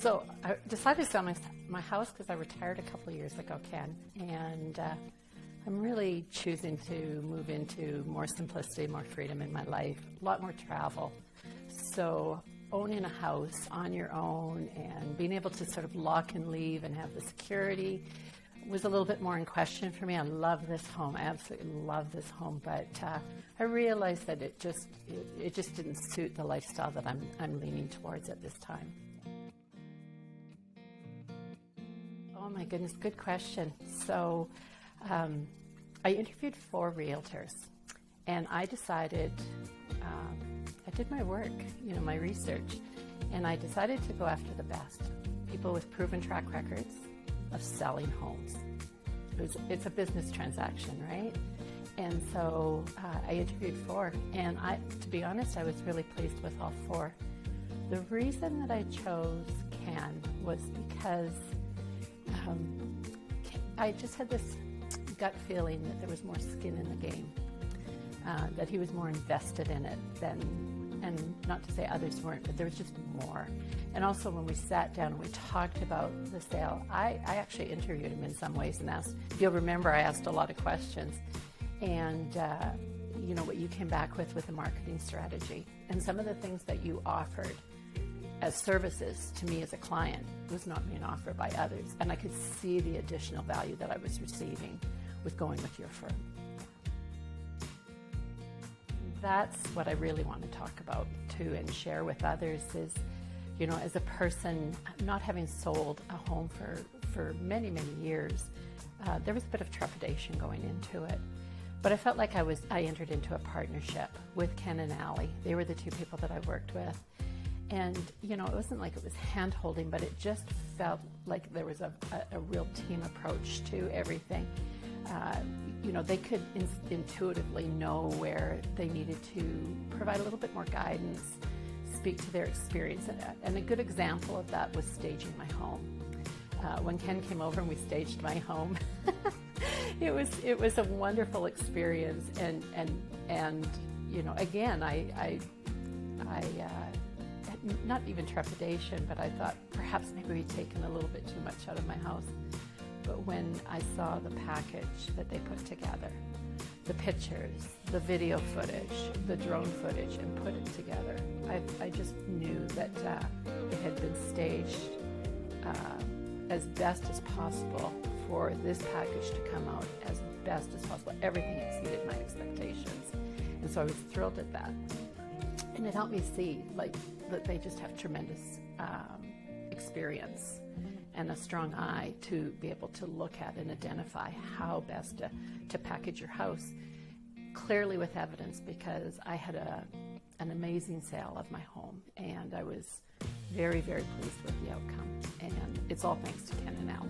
So I decided to sell my house because I retired a couple of years ago, Ken, and I'm really choosing to move into more simplicity, more freedom in my life, a lot more travel. So owning a house on your own and being able to sort of lock and leave and have the security was a little bit more in question for me. I love this home. I absolutely love this home, but I realized that it just didn't suit the lifestyle that I'm leaning towards at this time. Oh my goodness, good question. So I interviewed 4 realtors, and I decided, I did my work, my research, and I decided to go after the best, people with proven track records of selling homes. It's a business transaction, right? And so I interviewed 4, and to be honest, I was really pleased with all 4. The reason that I chose Ken was because I just had this gut feeling that there was more skin in the game, that he was more invested in it than, and not to say others weren't, but there was just more. And also when we sat down and we talked about the sale, I actually interviewed him in some ways and asked, if you'll remember, I asked a lot of questions. And what you came back with a marketing strategy. And some of the things that you offered as services to me as a client was not being offered by others. And I could see the additional value that I was receiving with going with your firm. That's what I really want to talk about too and share with others is, as a person not having sold a home for many, many years, there was a bit of trepidation going into it. But I felt like I entered into a partnership with Ken and Allie. They were the 2 people that I worked with. And, it wasn't like it was hand-holding, but it just felt like there was a real team approach to everything. They could intuitively know where they needed to provide a little bit more guidance, speak to their experience. And a good example of that was staging my home. When Ken came over and we staged my home, it was a wonderful experience. And again, I not even trepidation, but I thought perhaps maybe we'd taken a little bit too much out of my house. But when I saw the package that they put together, the pictures, the video footage, the drone footage, and put it together, I just knew that it had been staged as best as possible for this package to come out as best as possible. Everything exceeded my expectations. And so I was thrilled at that. And it helped me see that they just have tremendous experience and a strong eye to be able to look at and identify how best to package your house, clearly with evidence, because I had an amazing sale of my home, and I was very, very pleased with the outcome. And it's all thanks to Ken and Allie.